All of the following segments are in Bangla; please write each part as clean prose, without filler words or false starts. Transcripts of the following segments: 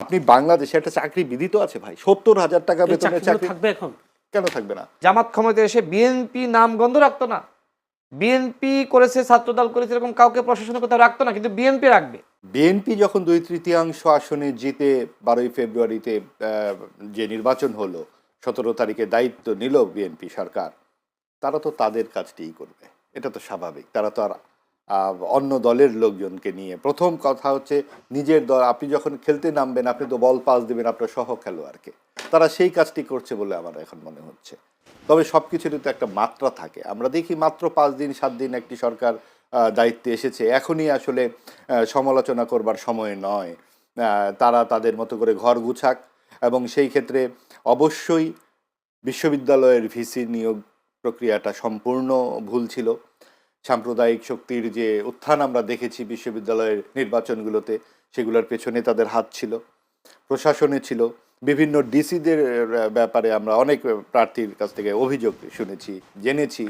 আপনি বাংলাদেশে একটা চাকরি বিধিত আছে ভাই, ৭০,০০০ টাকা বেতনের চাকরি থাকবে এখন, কেন থাকবে না? জামাত ক্ষমতায় এসে বিএনপি নাম গন্ধ রাখতো না। বিএনপি করেছে, ছাত্রদল করেছে, এরকম কাউকে প্রশাসনের কথা রাখতো না, কিন্তু বিএনপি রাখবে। বিএনপি যখন ২/৩ আসনে জিতে ১২ই ফেব্রুয়ারিতে যে নির্বাচন হলো, ১৭ তারিখে দায়িত্ব নিল বিএনপি সরকার, তারা তো তাদের কাজটিই করবে, এটা তো স্বাভাবিক। তারা তো আর অন্য দলের লোকজনকে নিয়ে, প্রথম কথা হচ্ছে নিজের দল, আপনি যখন খেলতে নামবেন আপনি তো বল পাস দেবেন আপনার সহ খেলোয়াড়কে, তারা সেই কাজটি করছে বলে আমার এখন মনে হচ্ছে। তবে সব কিছুরই তো একটা মাত্রা থাকে। আমরা দেখি মাত্র ৫ দিন ৭ দিন একটি সরকার দায়িত্বে এসেছে, এখনই আসলে সমালোচনা করবার সময় নয়। তারা তাদের মতো করে ঘর গুছাক, এবং সেই ক্ষেত্রে অবশ্যই বিশ্ববিদ্যালয়ের ভিসি নিয়োগ প্রক্রিয়াটা সম্পূর্ণ ভুল ছিল। সাম্প্রদায়িক শক্তির যে উত্থান আমরা দেখেছি বিশ্ববিদ্যালয়ের নির্বাচনগুলোতে, সেগুলোর পেছনে তাদের হাত ছিল, প্রশাসনে ছিল। বিভিন্ন ডিসিদের ব্যাপারে আমরা অনেক প্রার্থীর কাছ থেকে অভিযোগ শুনেছি, জেনেছি,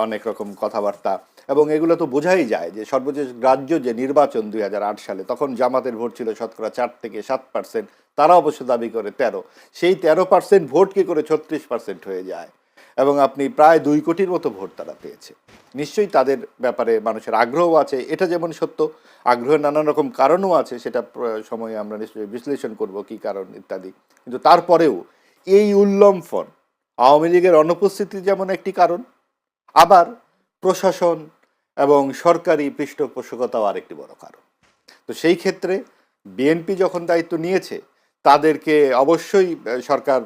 অনেক রকম কথাবার্তা, এবং এগুলো তো বোঝাই যায় যে সর্বশেষ গ্রাহ্য যে নির্বাচন ২০০৮ সালে, তখন জামাতের ভোট ছিল শতকরা ৪ থেকে ৭%, তারা অবশ্য দাবি করে ১৩, সেই ১৩% ভোট কি করে ৩৬% হয়ে যায়, এবং আপনি প্রায় ২ কোটির মতো ভোট তারা পেয়েছে। নিশ্চয়ই তাদের ব্যাপারে মানুষের আগ্রহ আছে, এটা যেমন সত্য, আগ্রহের নানান রকম কারণও আছে, সেটা সময়ে আমরা নিশ্চয়ই বিশ্লেষণ করব কী কারণ ইত্যাদি। কিন্তু তারপরেও এই উল্লম্ফন, আওয়ামী লীগের অনুপস্থিতি যেমন একটি কারণ, আবার প্রশাসন এবং সরকারি পৃষ্ঠপোষকতাও আরেকটি বড় কারণ। তো সেই ক্ষেত্রে বিএনপি যখন দায়িত্ব নিয়েছে, তাদেরকে অবশ্যই সরকার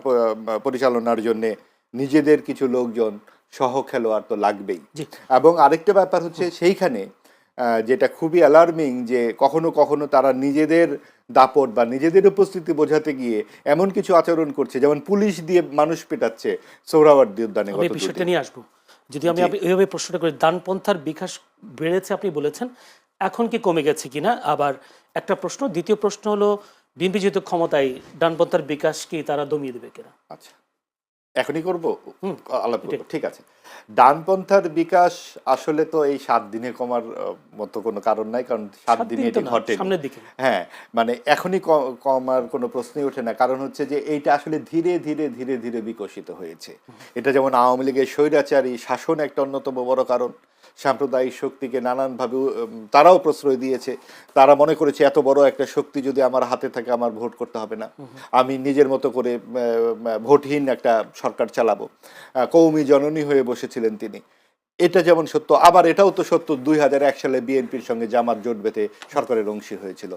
পরিচালনার জন্যে নিজেদের কিছু লোকজন, সহ খেলোয়াড় তো লাগবেই। এবং আরেকটা ব্যাপার হচ্ছে সেইখানে যেটা খুবই অ্যালার্মিং, যে কখনো কখনো তারা নিজেদের দাপট বা নিজেদের উপস্থিতি বোঝাতে গিয়ে এমন কিছু আচরণ করছে, যেমন পুলিশ দিয়ে মানুষ পেটাচ্ছে সোহরাওয়ার্দী উদ্যানে। আমি বিষয়টা নিয়ে আসবো, যদি আমি এইভাবে প্রশ্নটা করি, ডানপন্থার বিকাশ বেড়েছে আপনি বলেছেন, এখন কি কমে গেছে কিনা, আবার একটা প্রশ্ন। দ্বিতীয় প্রশ্ন হলো, বিএনপি যেহেতু ক্ষমতায়, ডানপন্থার বিকাশ কি তারা দমিয়ে দেবে কিনা? আচ্ছা, এখনই করব, আলাপ করব, ঠিক আছে। ডানপন্থার বিকাশ আসলে তো এই ৭ দিনে কমার মতো কোনো কারণ নাই, কারণ ৭ দিনে এটি ঘটে সামনের দিকে। হ্যাঁ, মানে এখনই কমার কোনো প্রশ্নই ওঠে না, কারণ হচ্ছে যে এইটা আসলে ধীরে ধীরে ধীরে ধীরে বিকশিত হয়েছে। এটা যেমন আওয়ামী লীগের স্বৈরাচারী শাসন একটা অন্যতম বড় কারণ, সাম্প্রদায়িক শক্তিকে নানানভাবে তারাও প্রশ্রয় দিয়েছে। তারা মনে করেছে এত বড় একটা শক্তি যদি আমার হাতে থাকে, আমার ভোট করতে হবে না, আমি নিজের মতো করে ভোটহীন একটা সরকার চালাবো। কৌমি জননী হয়ে বসেছিলেন তিনি। এটা যেমন সত্য, আবার এটাও তো সত্য ২০০১ সালে বিএনপির সঙ্গে জামাত জোট বেঁধে সরকারের অংশী হয়েছিল।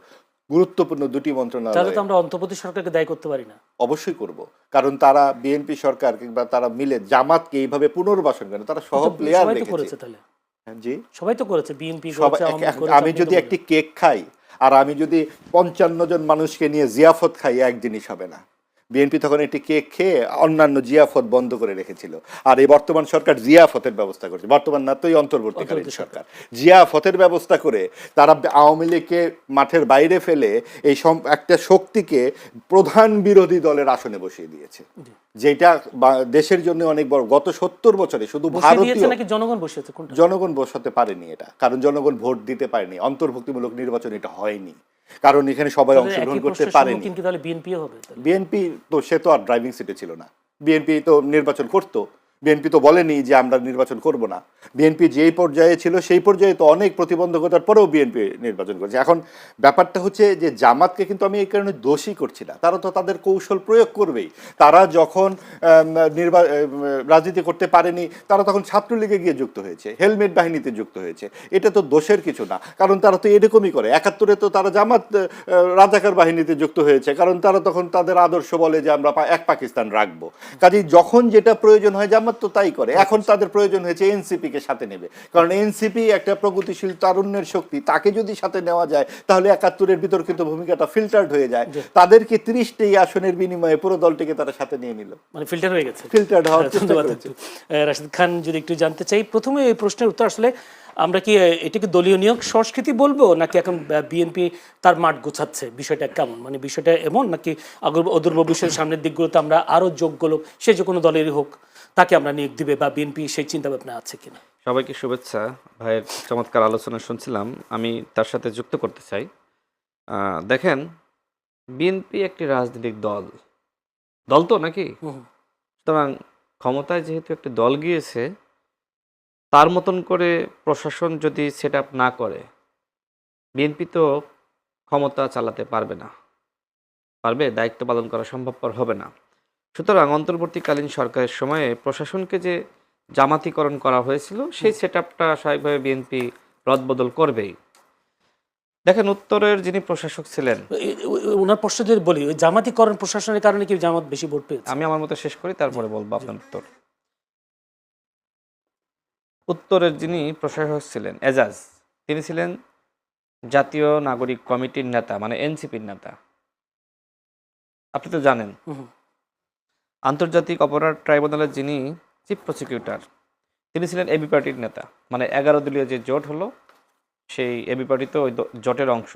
গুরুত্বপূর্ণ দুটি মন্ত্রণালয়। তাহলে তো আমরা অন্তর্বর্তী সরকারকে দায়ী করতে পারি না। অবশ্যই করব, কারণ তারা বিএনপি সরকার কিংবা তারা মিলে জামাতকে এইভাবে পুনর্বাসন করেন, তারা সহ প্লেয়ার রেখেছে। তাহলে জি, সবাই তো করেছে, বিএনপি করেছে। আমি যদি একটি কেক খাই আর আমি যদি ৫৫ জন মানুষকে নিয়ে জিয়াফত খাই, এক জিনিস হবে না। বিএনপি তখন একটি কেক খেয়ে অন্যান্য জিয়াফত বন্ধ করে রেখেছিল, আর এই বর্তমান সরকার জিয়াফতের ব্যবস্থা করছে। বর্তমান না তো, অন্তর্বর্তীকালীন সরকার জিয়াফতের ব্যবস্থা করে তারা আওয়ামী লীগকে মাঠের বাইরে ফেলে এই একটা শক্তিকে প্রধান বিরোধী দলের আসনে বসিয়ে দিয়েছে, যেটা দেশের জন্য অনেক বড়। গত ৭০ বছরে শুধু ভারতীয় নাকি জনগণ বসিয়েছে? জনগণ বসাতে পারেনি এটা, কারণ জনগণ ভোট দিতে পারেনি, অন্তর্ভুক্তিমূলক নির্বাচন এটা হয়নি, কারণ এখানে সবাই অংশগ্রহণ করতে পারেনি। বিএনপি তো সে তো আর ড্রাইভিং সিটে ছিল না, বিএনপি তো নির্বাচন করতো, বিএনপি তো বলেনি যে আমরা নির্বাচন করব না। বিএনপি যেই পর্যায়ে ছিল সেই পর্যায়ে তো অনেক প্রতিবন্ধকতার পরেও বিএনপি নির্বাচন করেছে। এখন ব্যাপারটা হচ্ছে যে জামাতকে কিন্তু আমি এই কারণে দোষী করছি না, তারা তো তাদের কৌশল প্রয়োগ করবেই। তারা যখন রাজনীতি করতে পারেনি, তারা তখন ছাত্রলীগে গিয়ে যুক্ত হয়েছে, হেলমেট বাহিনীতে যুক্ত হয়েছে। এটা তো দোষের কিছু না, কারণ তারা তো এরকমই করে। ৭১-এ তো তারা জামাত রাজাকার বাহিনীতে যুক্ত হয়েছে, কারণ তারা তখন তাদের আদর্শ বলে যে আমরা এক পাকিস্তান রাখবো। কাজেই যখন যেটা প্রয়োজন হয় জামাত তো তাই করে। এখন তাদের প্রয়োজন হয়েছে এনসিপি কে সাথে নেবে, কারণ এনসিপি একটা প্রগতিশীল তারুণ্যের শক্তি, তাকে যদি সাথে নেওয়া যায় তাহলে ৭১-এর বিতর্কিত ভূমিকাটা ফিল্টার্ড হয়ে যায়। তাদেরকে ৩০টি আসনের বিনিময়ে পুরো দলটিকে তারা সাথে নিয়ে নিল, মানে ফিল্টার হয়ে গেছে, ফিল্টার্ড হওয়ার চেষ্টা করেছে। রাশিদ খান, যদি একটু জানতে চাই, প্রথমে এই প্রশ্নের উত্তর, আসলে আমরা কি এটাকে দলীয় নিয়োগ সংস্কৃতি বলবো, নাকি এখন বিএনপি তার মাঠ গোছাচ্ছে, বিষয়টা কেমন? মানে বিষয়টা এমন নাকি অদূর ভবিষ্যতের সামনের দিকগুলোতে আমরা আরো যোগ্য লোক, সে যে কোনো দলেরই হোক, তাকে আমরা নিয়োগ দিবে, বা বিএনপি সেই চিন্তা ভাবনা আছে কিনা? সবাইকে শুভেচ্ছা। ভাইয়ের চমৎকার আলোচনা শুনছিলাম, আমি তার সাথে যুক্ত করতে চাই। দেখেন, বিএনপি একটি রাজনৈতিক দল, দল তো নাকি? হুম, সুতরাং ক্ষমতায় যেহেতু একটি দল গিয়েছে, তার মতন করে প্রশাসন যদি সেট আপ না করে, বিএনপি তো ক্ষমতা চালাতে পারবে না, পারবে? দায়িত্ব পালন করা সম্ভবপর হবে না। সুতরাং অন্তর্বর্তীকালীন সরকারের সময়ে প্রশাসনকে যে জামাতিকরণ করা হয়েছিল, সেই সেট আপটা স্বাভাবিকভাবে বিএনপি রদবদল করবেই। দেখেন, উত্তরের যিনি প্রশাসক ছিলেন, ওনার প্রশ্ন যদি বলি, ওই জামাতিকরণ প্রশাসনের কারণে কি জামাত বেশি ভোট পেয়েছে? আমি আমার মতো শেষ করি, তারপরে বলবো আপনার উত্তর। উত্তরের যিনি প্রশাসক ছিলেন এজাজ, তিনি ছিলেন জাতীয় নাগরিক কমিটির নেতা, মানে এনসিপির নেতা। আপনি তো জানেন। হুম, আন্তর্জাতিক অপরাধ ট্রাইব্যুনালের যিনি চিফ প্রসিকিউটর, তিনি ছিলেন এবি পার্টির নেতা, মানে 11 দলীয় যে জোট হলো, সেই এবি পার্টি তো ওই জোটের অংশ।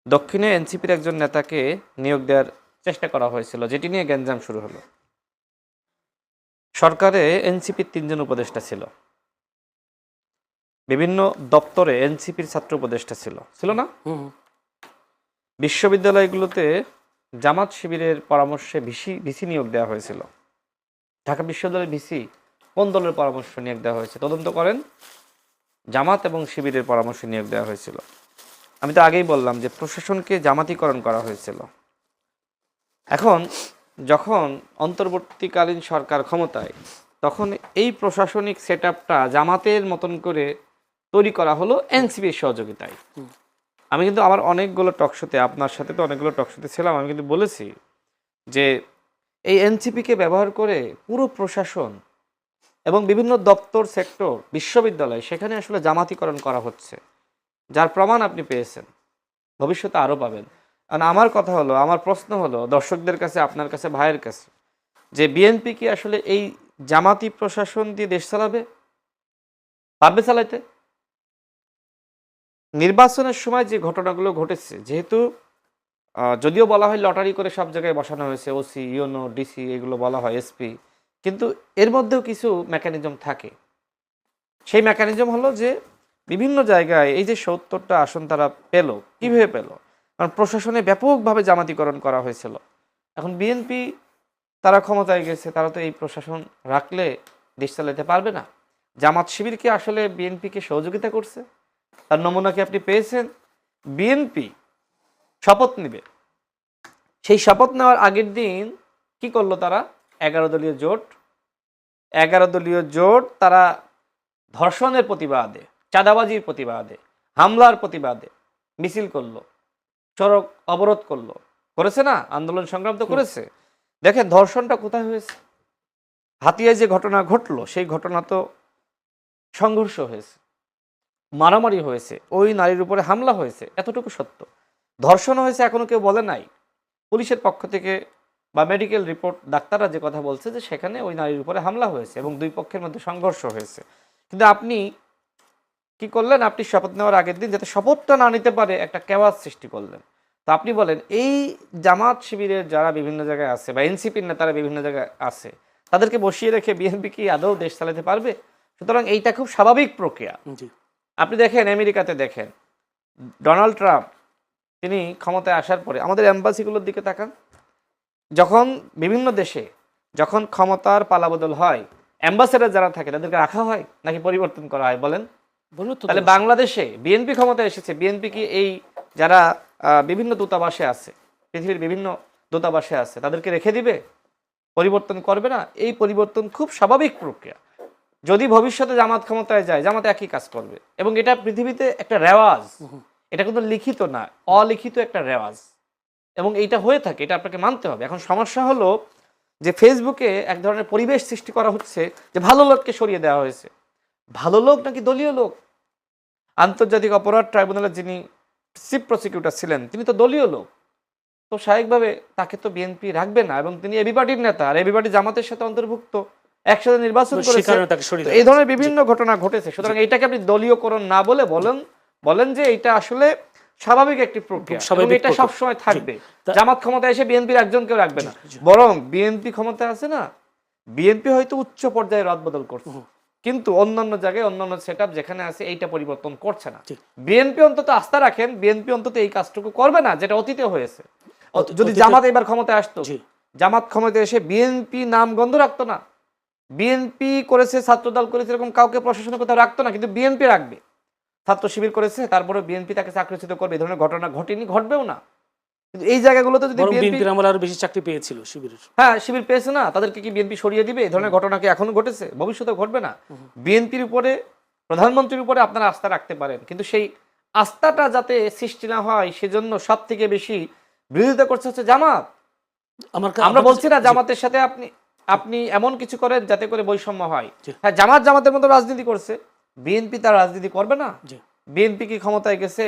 দক্ষিণে এনসিপির একজন নেতাকে নিয়োগ দেওয়ার চেষ্টা করা হয়েছিল, যেটি নিয়ে গ্যাঞ্জাম শুরু হলো। সরকারে এনসিপির 3 জন উপদেষ্টা ছিল, বিভিন্ন দপ্তরে এনসিপির ছাত্র উপদেষ্টা ছিল না? হুম, বিশ্ববিদ্যালয়গুলোতে জামাত শিবিরের পরামর্শে ভিসি নিয়োগ দেওয়া হয়েছিল। ঢাকা বিশ্ববিদ্যালয়ের ভিসি কোন দলের পরামর্শ নিয়োগ দেওয়া হয়েছে তদন্ত করেন, জামাত এবং শিবিরের পরামর্শ নিয়োগ দেওয়া হয়েছিল। আমি তো আগেই বললাম যে প্রশাসনকে জামাতিকরণ করা হয়েছিল। এখন যখন অন্তর্বর্তীকালীন সরকার ক্ষমতায়, তখন এই প্রশাসনিক সেট আপটা জামাতের মতন করে তৈরি করা হলো এনসিপির সহযোগিতায়। আমি কিন্তু আমার অনেকগুলো টকশোতে, আপনার সাথে তো অনেকগুলো টকশোতে ছিলাম, আমি কিন্তু বলেছি যে এই এনসিপিকে ব্যবহার করে পুরো প্রশাসন এবং বিভিন্ন দপ্তর, সেক্টর, বিশ্ববিদ্যালয়, সেখানে আসলে জামাতিকরণ করা হচ্ছে, যার প্রমাণ আপনি পেয়েছেন, ভবিষ্যতে আরও পাবেন। আর আমার কথা হলো, আমার প্রশ্ন হলো দর্শকদের কাছে, আপনার কাছে, ভাইয়ের কাছে, যে বিএনপি কি আসলে এই জামাতি প্রশাসন দিয়ে দেশ চালাবে? পারবে চালাইতে? নির্বাচনের সময় যে ঘটনাগুলো ঘটেছে, যেহেতু যদিও বলা হয় লটারি করে সব জায়গায় বসানো হয়েছে, ওসি, ইউনো, ডিসি, এগুলো বলা হয়, এসপি, কিন্তু এর মধ্যেও কিছু মেকানিজম থাকে। সেই মেকানিজম হলো যে বিভিন্ন জায়গায় এই যে 70টা আসন তারা পেল, কিভাবে পেল? কারণ প্রশাসনে ব্যাপকভাবে জামাতিকরণ করা হয়েছিল। এখন বিএনপি, তারা ক্ষমতায় গেছে, তারা তো এই প্রশাসন রাখলে দেশ চালাতে পারবে না। জামাত শিবির কি আসলে বিএনপিকে সহযোগিতা করছে? তার নমুনা কি আপনি পেয়েছেন? বিএনপি শপথ নেবে, সেই শপথ নেওয়ার আগের দিন কি করলো তারা? 11 দলীয় জোট, 11 দলীয় জোট তারা ধর্ষণের প্রতিবাদে, চাঁদাবাজির প্রতিবাদে, হামলার প্রতিবাদে মিছিল করলো, সড়ক অবরোধ করলো, করেছে না? আন্দোলন সংগ্রাম তো করেছে। দেখেন ধর্ষণটা কোথায় হয়েছে? হাতিয়ায় যে ঘটনা ঘটলো, সেই ঘটনা তো সংঘর্ষ হয়েছে, মারামারি হয়েছে, ওই নারীর উপরে হামলা হয়েছে, এতটুকু সত্য। ধর্ষণ হয়েছে এখনো কেউ বলে নাই। পুলিশের পক্ষ থেকে বা মেডিকেল রিপোর্ট, ডাক্তাররা যে কথা বলছে যে সেখানে ওই নারীর উপরে হামলা হয়েছে এবং দুই পক্ষের মধ্যে সংঘর্ষ হয়েছে। কিন্তু আপনি কি করলেন? আপনি শপথ নেওয়ার আগের দিন যাতে শপথটা না নিতে পারে একটা কেওয়াজ সৃষ্টি করলেন। তো আপনি বলেন, এই জামাত শিবিরের যারা বিভিন্ন জায়গায় আছে বা এনসিপির নেতারা বিভিন্ন জায়গায় আছে, তাদেরকে বসিয়ে রেখে বিএনপি কি আদৌ দেশ চালাতে পারবে? সুতরাং এইটা খুব স্বাভাবিক প্রক্রিয়া। জি, আপনি দেখেন আমেরিকাতে, দেখেন ডোনাল্ড ট্রাম্প, তিনি ক্ষমতায় আসার পরে আমাদের এম্বাসিগুলোর দিকে তাকান, যখন বিভিন্ন দেশে যখন ক্ষমতার পালাবদল হয়, অ্যাম্বাসেডার যারা থাকে তাদেরকে রাখা হয় নাকি পরিবর্তন করা হয় বলেন? বলুন তো। তাহলে বাংলাদেশে বিএনপি ক্ষমতায় এসেছে, বিএনপি কি এই যারা বিভিন্ন দূতাবাসে আছে, পৃথিবীর বিভিন্ন দূতাবাসে আছে, তাদেরকে রেখে দিবে? পরিবর্তন করবে না? এই পরিবর্তন খুব স্বাভাবিক প্রক্রিয়া। যদি ভবিষ্যতে জামাত ক্ষমতায় যায়, জামাত একই কাজ করবে, এবং এটা পৃথিবীতে একটা রেওয়াজ, এটা কিন্তু লিখিত না, অলিখিত একটা রেওয়াজ, এবং এইটা হয়ে থাকে, এটা আপনাকে মানতে হবে। এখন সমস্যা হলো যে ফেসবুকে এক ধরনের পরিবেশ সৃষ্টি করা হচ্ছে যে ভালো লোককে সরিয়ে দেওয়া হয়েছে। ভালো লোক নাকি দলীয় লোক? আন্তর্জাতিক অপরাধ ট্রাইব্যুনালের যিনি চিফ প্রসিকিউটর ছিলেন, তিনি তো দলীয় লোক। তো স্বাভাবিকভাবে তাকে তো বিএনপি রাখবে না, এবং তিনি এবি পার্টির নেতা, আর এবি পার্টি জামাতের সাথে অন্তর্ভুক্ত, একসাথে নির্বাচন সে করেছে। কারণে তাকে সরিয়ে তো দেওয়া এই ধরনের বিভিন্ন ঘটনা ঘটেছে। সুতরাং এইটাকে আপনি দলীয়করণ না বলে বলেন যে এটা আসলে স্বাভাবিক একটি প্রক্রিয়া, এবং স্বাভাবিক এটা প্রক্রিয়া। সবসময় থাকবে। তা- জামাত ক্ষমতায় এসে বিএনপির একজনকেও রাখবে না, বরং বিএনপি ক্ষমতায় আছে না, বিএনপি হয়তো উচ্চ পর্যায়ে রদবদল করছে, কিন্তু অন্যান্য জায়গায় অন্যান্য সেটআপ যেখানে আছে এইটা পরিবর্তন করছে না। ঠিক। বিএনপি অন্তত আস্থা রাখেন, বিএনপি অন্তত এই কাজটুকু করবে না যেটা অতীতে হয়েছে। যদি অতীতে- জামাত এবার ক্ষমতায় আসতো, জি। জামাত ক্ষমতায় এসে বিএনপি নাম গন্ধ রাখতো না, বিএনপি করেছে, ছাত্রদল করেছে, এরকম কাউকে প্রশাসনের কোথাও রাখতো না, কিন্তু বিএনপি রাখবে। ছাত্র শিবির করেছে, তারপরে বিএনপি তাকে চাকরিচ্যুত করবে, এই ধরনের ঘটনা ঘটেনি, ঘটবেও না। কিন্তু এই জায়গাগুলোতে যদি বিএনপি, বিএনপির আমলে আরো বেশি চাকরি পেয়েছিল শিবিরের। হ্যাঁ শিবির পেয়েছে না, তাদেরকে কি বিএনপি সরিয়ে দিবে? এই ধরনের ঘটনা কি এখনো ঘটেছে? ভবিষ্যতে ঘটবে না। বিএনপির উপরে, প্রধানমন্ত্রীর উপরে আপনারা আস্থা রাখতে পারেন, কিন্তু সেই আস্থাটা যাতে সৃষ্টি না হয় সেজন্য সব থেকে বেশি বিরোধিতা করছে হচ্ছে জামাত। আমরা বলছি না জামাতের সাথে আপনি এমন কিছু করেন যাতে করে বৈষম্য হয়। জি। হ্যাঁ, জামাতের মতো রাজনীতি করছে, বিএনপি তার রাজনীতি করবে না। জি। বিএনপি কি ক্ষমতায় গেছে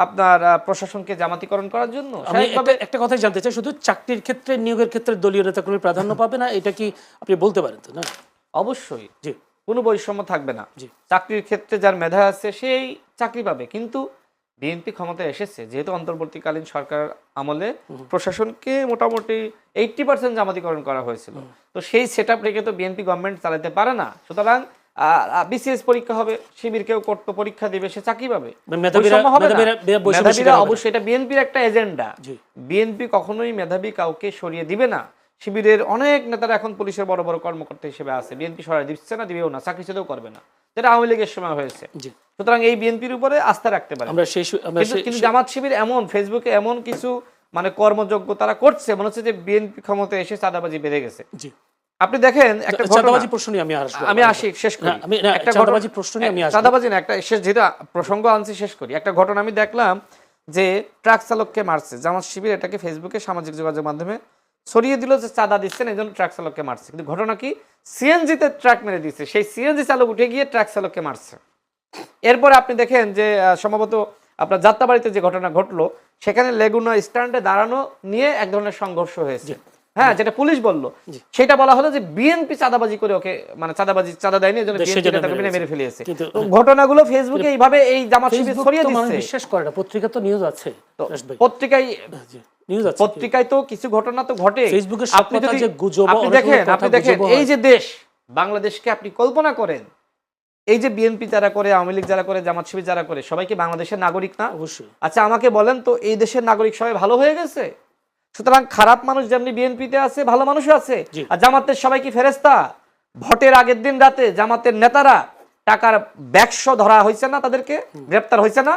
আপনার প্রশাসনকে জামাতিকরণ করার জন্য? আমি একটা কথাই জানতে চাই, শুধু চাকরির ক্ষেত্রে, নিয়োগের ক্ষেত্রে দলীয় নেতাকর্মী প্রাধান্য পাবে না, এটা কি আপনি বলতে পারেন তো? না, অবশ্যই জি, কোনো বৈষম্য থাকবে না। জি। চাকরির ক্ষেত্রে যার মেধা আছে সেই চাকরি পাবে, কিন্তু বিএনপি ক্ষমতায় এসেছে যেহেতু অন্তর্বর্তীকালীন সরকার আমলে প্রশাসনকে মোটামুটি 80% জামাতিকরণ করা হয়েছিল, তো সেই সেটআপ রেখে তো বিএনপি গভর্নমেন্ট চালাতে পারে না। সুতরাং বিসিএস পরীক্ষা হবে, শিবির কেউ করতো, পরীক্ষা দিবে, সে চাকরি পাবে। বৈষম্য হবে না। মেধাবীরা অবশ্যই, এটা বিএনপির একটা এজেন্ডা। বিএনপি কখনোই মেধাবী কাউকে সরিয়ে দিবে না। শিবিরের অনেক নেতারা এখন পুলিশের বড় বড় কর্মকর্তা হিসেবে আছে, বিএনপি সরিয়ে দিচ্ছে না, দিবেও না, চাকরিচ্যুতও করবে না, যেটা আওয়ামী লীগের সময় হয়েছে। সুতরাং এই বিএনপির উপরে আস্থা রাখতে পারে। কিন্তু জামাত শিবির এমন ফেসবুকে এমন কিছু মানে কর্মযোগ্য তারা করছে, মনে হচ্ছে যে বিএনপি ক্ষমতায় এসে চাঁদাবাজি বেড়ে গেছে। আপনি দেখেন একটা চাঁদাবাজি প্রশ্ন নিয়ে আমি আসি, শেষ করি। একটা চাঁদাবাজি প্রশ্ন নিয়ে আমি আসব। চাঁদাবাজি না, একটা শেষ, যেটা প্রসঙ্গ আনছি শেষ করি। একটা ঘটনা আমি দেখলাম যে ট্রাক চালককে মারছে জামাত শিবির, এটাকে ফেসবুকে সামাজিক যোগাযোগ মাধ্যমে ছড়িয়ে দিল যে চাঁদা দিচ্ছেন এই জন্য ট্রাক চালককে মারছে। কিন্তু ঘটনা কি, সিএনজিতে ট্রাক মেরে দিচ্ছে, সেই সিএনজি চালক উঠে গিয়ে ট্রাক চালককে মারছে। এরপরে আপনি দেখেন যে সম্ভবত আপনার যাত্রাবাড়িতে যে ঘটনা ঘটলো, সেখানে লেগুনা স্ট্যান্ডে দাঁড়ানো নিয়ে এক ধরনের সংঘর্ষ হয়েছে। হ্যাঁ, যেটা পুলিশ বললো, সেটা বলা হলো যে বিএনপি চাঁদাবাজি করে ওকে, মানে চাঁদা দেয়নি, এজন্য বিএনপি নেতাকে মেরে ফেলিয়েছে। তো ঘটনাগুলো ফেসবুকে এইভাবে এই জামাত শিবির ছড়িয়ে দিচ্ছে। বিশ্বাস করে না, পত্রিকা তো নিউজ আছে, পত্রিকায় তো কিছু ঘটনা তো ঘটে। ফেসবুকে আপনি দেখেন এই যে দেশ বাংলাদেশকে আপনি কল্পনা করেন, এই যে বিএনপি যারা করে, আওয়ামী লীগ যারা করে, জামাত শিবির যারা করে, সবাই কি বাংলাদেশের নাগরিক না? অবশ্যই। আচ্ছা আমাকে বলেন তো, এই দেশের নাগরিক সবাই ভালো হয়ে গেছে? সুতরাং খারাপ মানুষ যেমনি বিএনপিতে আছে, ভালো মানুষও আছে। আর জামাতের সবাই কি ফেরেশতা? ভোটের আগের দিন রাতে জামাতের নেতারা টাকার ব্যাগশ ধরা হয়েছে না, তাদেরকে গ্রেপ্তার হয়েছে না?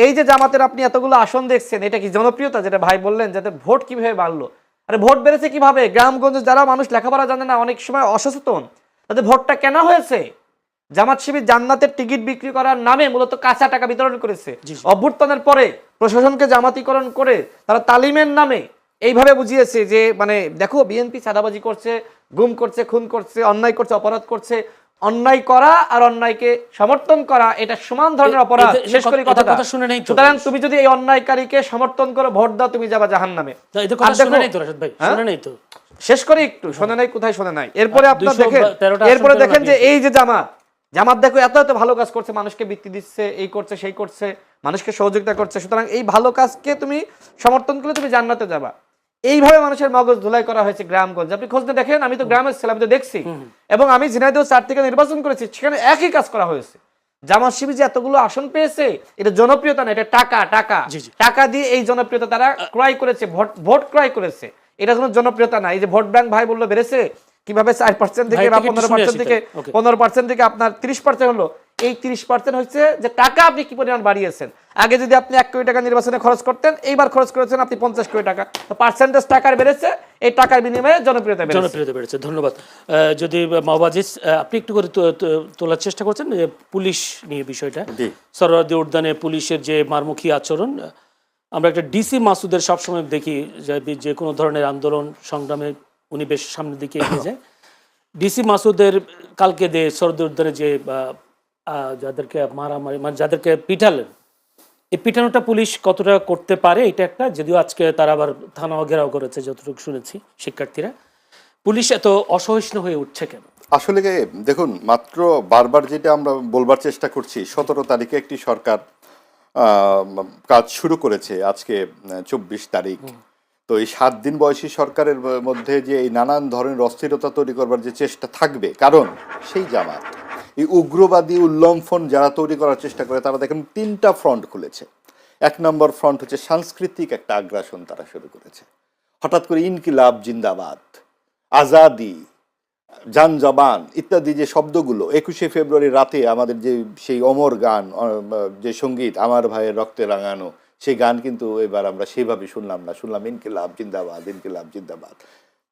এই যে জামাতের আপনি এতগুলো আসন দেখছেন, এটা কি জনপ্রিয়তা? যেটা ভাই বললেন যাতে ভোট কিভাবে বাড়লো, আরে ভোট বেড়েছে কিভাবে? গ্রামগঞ্জে যারা মানুষ লেখাপড়া জানে না, অনেক সময় অসচেতন, তাদের ভোটটা কেনা হয়েছে। জামাত শিবির জান্নাতের টিকিট বিক্রি করার নামে মূলত কাঁচা টাকা বিতরণ করেছে। অভ্যুত্থানের পরে প্রশাসনকে জামাতিকরণ করে তারা তালিমের নামে এইভাবে বুঝিয়েছে যে মানে দেখো বিএনপি চাঁদাবাজি করছে, গুম করছে, খুন করছে, অন্যায় করছে, অপরাধ করছে। অন্যায় করা আর অন্যায়কে সমর্থন করা এটা সমান ধরনের অপরাধ। শেষ করি কথাটা। সুতরাং তুমি যদি এই অন্যায়কারীকে সমর্থন করো, ভোট দাও, তুমি যাবা জাহান্নামে। শেষ করি একটু, শোনে নাই কোথায় শোনে নাই। এরপরে আপনার দেখেন, এরপরে দেখেন যে এই যে জামাত দেখো এত এত ভালো কাজ করছে, মানুষকে বৃত্তি দিচ্ছে, এই করছে সেই করছে, মানুষকে সহযোগিতা করছে। সুতরাং এই ভালো কাজকে তুমি সমর্থন করলে তুমি জান্নাতে যাবা। এইভাবে মানুষের মগজ ধুলাই করা হয়েছে গ্রামগঞ্জ। আপনি খোঁজ নিয়ে দেখেন, আমি তো গ্রামের ছিলাম, তো দেখছি। এবং আমি ঝিনাইদহ 4 থেকে নির্বাচন করেছি, সেখানে একই কাজ করা হয়েছে। জামাত শিবির যে এতগুলো আসন পেয়েছে, এটা জনপ্রিয়তা না, এটা টাকা দিয়ে এই জনপ্রিয়তা তারা ক্রয় করেছে, ভোট ক্রয় করেছে। এটা কোনো জনপ্রিয়তা না। এই যে ভোট ব্যাংক ভাই বললো বেড়েছে কিভাবে 4% থেকে 15% থেকে আপনার 30% হলো। এই 30% হচ্ছে যে টাকা আপনি কি পরিমাণ বাড়িয়েছেন। আগে যদি আপনি 1 কোটি টাকা নির্বাচনে খরচ করতেন, এইবার খরচ করেছেন আপনি 50 কোটি টাকা, তো পার্সেন্টেজ টাকার বেড়েছে, এই টাকার বিনিময়ে জনপ্রিয়তা বেড়েছে। ধন্যবাদ। যদি মাওবাজিস আপনি একটু করে তোলার চেষ্টা করছেন যে পুলিশ নিয়ে বিষয়টা, সরোয়ার্দী উদ্যানে পুলিশের যে মারমুখী আচরণ, আমরা একটা ডিসি মাসুদের সবসময় দেখি যে কোনো ধরনের আন্দোলন সংগ্রামে উনি বেশ সামনের দিকে এগিয়ে যায়। ডিসি মাসুদের কালকে সরোয়ার্দী উদ্যানে যে যাদেরকে মারামারি, মানে যাদেরকে পিটালেন, এই পিটানোটা পুলিশ কতটা করতে পারে, এটা একটা, যদিও আজকে তারা আবার থানা ঘেরাও করেছে যতটুকু শুনেছি শিক্ষার্থীরা। পুলিশ এত অসহিষ্ণু হয়ে উঠছে কেন? আসলে দেখুন, মাত্র বারবার যেটা আমরা বলবার চেষ্টা করছি, 17 তারিখে একটি সরকার কাজ শুরু করেছে, আজকে 24 তারিখ। তো এই 7 দিন বয়সী সরকারের মধ্যে যে এই নানান ধরনের অস্থিরতা তৈরি করবার যে চেষ্টা থাকবে, কারণ সেই জামাত এই উগ্রবাদী উল্লম্ফন যারা তৈরি করার চেষ্টা করে তারা দেখেন 3টা ফ্রন্ট খুলেছে। 1 নম্বর ফ্রন্ট হচ্ছে সাংস্কৃতিক একটা আগ্রাসন তারা শুরু করেছে। হঠাৎ করে ইনকিলাব জিন্দাবাদ, আজাদি, জান জবান ইত্যাদি যে শব্দগুলো 21শে ফেব্রুয়ারি রাতে আমাদের যে সেই অমর গান, যে সঙ্গীত আমার ভাইয়ের রক্তে রাঙানো, সেই গান কিন্তু এবার আমরা সেভাবে শুনলাম না, শুনলাম ইনকিলাব জিন্দাবাদ, ইনকিলাব জিন্দাবাদ।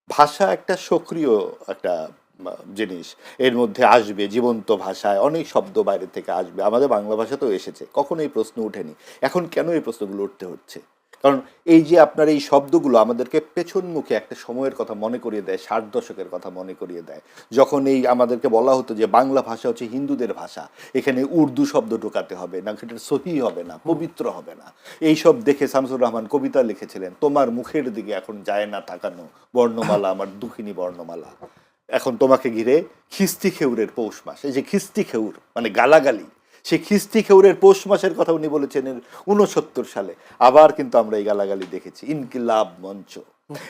ভাষা একটা সক্রিয় একটা জিনিস, এর মধ্যে আসবে জীবন্ত ভাষায় অনেক শব্দ বাইরে থেকে আসবে, আমাদের বাংলা ভাষাতেও এসেছে, কখনো এই প্রশ্ন ওঠেনি। এখন কেন এই প্রশ্নগুলো উঠতে হচ্ছে? কারণ এই যে আপনার এই শব্দগুলো আমাদেরকে পেছনমুখী একটা সময়ের কথা মনে করিয়ে দেয়, 60 দশকের কথা মনে করিয়ে দেয়, যখন এই আমাদেরকে বলা হতো যে বাংলা ভাষা হচ্ছে হিন্দুদের ভাষা, এখানে উর্দু শব্দ ঢোকাতে হবে না, এটা সহি হবে না, পবিত্র হবে না। এইসব দেখে শামসুর রহমান কবিতা লিখেছিলেন, তোমার মুখের দিকে এখন যায় না তাকানো বর্ণমালা আমার দুঃখিনী বর্ণমালা, এখন তোমাকে ঘিরে খিস্তি খেউরের পৌষ মাস। এই যে খিস্তি খেউর মানে গালাগালি, সেই খিস্তি খেউরের পৌষ মাসের কথা উনি বলেছেন 69 সালে। আবার কিন্তু আমরা এই গালাগালি দেখেছি, ইনকিলাব মঞ্চ,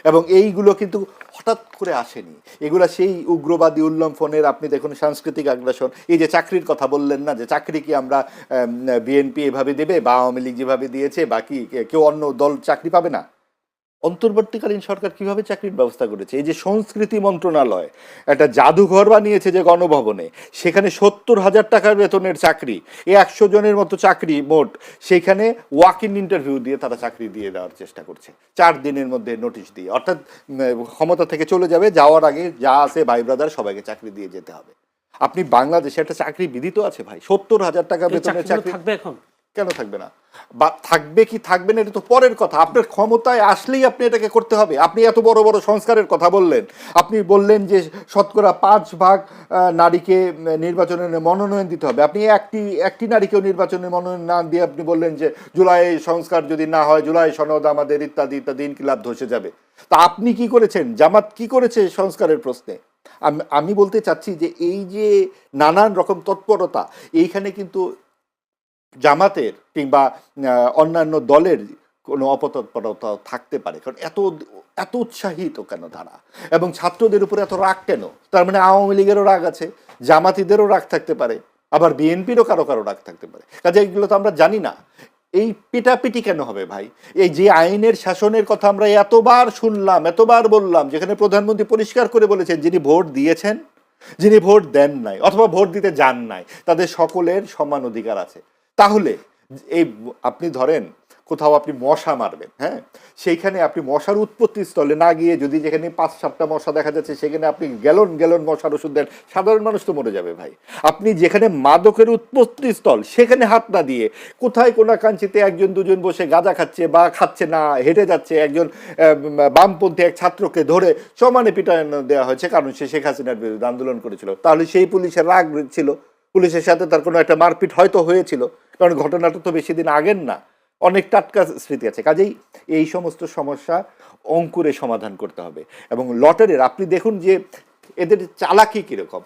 এবং এইগুলো কিন্তু হঠাৎ করে আসেনি, এগুলা সেই উগ্রবাদী উল্লম্ফনের, আপনি দেখুন সাংস্কৃতিক আগ্রাসন। এই যে চাকরির কথা বললেন না, যে চাকরি কি আমরা বিএনপি এভাবে দেবে বা আওয়ামী লীগ যেভাবে দিয়েছে, বাকি কেউ অন্য দল চাকরি পাবে না? অন্তর্বর্তীকালীন সরকার কিভাবে চাকরির ব্যবস্থা করেছে? এই যে সংস্কৃতি মন্ত্রণালয় একটা জাদুঘর বানিয়েছে যে গণভবনে, সেখানে 70,000 টাকার বেতনের চাকরি, 100 জনের মতো চাকরি মোট, সেখানে ওয়াক ইন ইন্টারভিউ দিয়ে তারা চাকরি দিয়ে দেওয়ার চেষ্টা করছে 4 দিনের মধ্যে নোটিশ দিয়ে, অর্থাৎ ক্ষমতা থেকে চলে যাবে, যাওয়ার আগে যা আছে ভাই ব্রাদার সবাইকে চাকরি দিয়ে যেতে হবে। আপনি বাংলাদেশে একটা চাকরি বিধি তো আছে ভাই, 70,000 টাকা বেতনের চাকরি থাকবে এখন? কেন থাকবে না? বা থাকবে কি থাকবে না এটা তো পরের কথা, আপনার ক্ষমতায় আসলেই আপনি এটাকে করতে হবে। আপনি এত বড় বড় সংস্কারের কথা বললেন, আপনি বললেন যে শতকরা 5 ভাগ নারীকে নির্বাচনের মনোনয়ন দিতে হবে, আপনি একটি নারীকেও নির্বাচনের মনোনয়ন না দিয়ে আপনি বললেন যে জুলাই সংস্কার যদি না হয়, জুলাই সনদ আমাদের ইত্যাদি ইত্যাদি, ইনকিলাব ধসে যাবে। তা আপনি কি করেছেন? জামাত কি করেছে সংস্কারের প্রশ্নে? আমি বলতে চাচ্ছি যে এই যে নানান রকম তৎপরতা, এইখানে কিন্তু জামাতের কিংবা অন্যান্য দলের কোনো অপতৎপরতা থাকতে পারে, কারণ এত উৎসাহিত কেন তারা, এবং ছাত্রদের উপরে এত রাগ কেন? তার মানে আওয়ামী লীগেরও রাগ আছে, জামাতিদেরও রাগ থাকতে পারে, আবার বিএনপিরও কারো কারো রাগ থাকতে পারে। কাজে এগুলো তো আমরা জানি না। এই পিটাপিটি কেন হবে ভাই? এই যে আইনের শাসনের কথা আমরা এতবার শুনলাম, এতবার বললাম, যেখানে প্রধানমন্ত্রী পরিষ্কার করে বলেছেন যিনি ভোট দিয়েছেন, যিনি ভোট দেন নাই অথবা ভোট দিতে যান নাই, তাদের সকলের সমান অধিকার আছে। তাহলে এই আপনি ধরেন কোথাও আপনি মশা মারবেন, হ্যাঁ, সেইখানে আপনি মশার উৎপত্তি স্থলে না গিয়ে যদি যেখানে 5-7টা মশা দেখা যাচ্ছে সেখানে আপনি গ্যালন গ্যালন মশার ওষুধ দেন, সাধারণ মানুষ তো মরে যাবে ভাই। আপনি যেখানে মাদকের উৎপত্তি স্থল সেখানে হাত না দিয়ে কোথায় কোনা কাঞ্চিতে 1-2 বসে গাঁজা খাচ্ছে বা খাচ্ছে না, হেঁটে যাচ্ছে, একজন বামপন্থী এক ছাত্রকে ধরে সমানে পিটানো দেওয়া হয়েছে কারণ সে শেখ হাসিনার বিরুদ্ধে আন্দোলন করেছিল। তাহলে সেই পুলিশের রাগ ছিল, পুলিশের সাথে তার কোনো একটা মারপিট হয়তো হয়েছিল, কারণ ঘটনাটা তো বেশি দিন আগের না, অনেক টাটকা স্মৃতি আছে। কাজেই এই সমস্ত সমস্যা অঙ্কুরে সমাধান করতে হবে। এবং লটারির আপনি দেখুন যে এদের চালাকি কীরকম।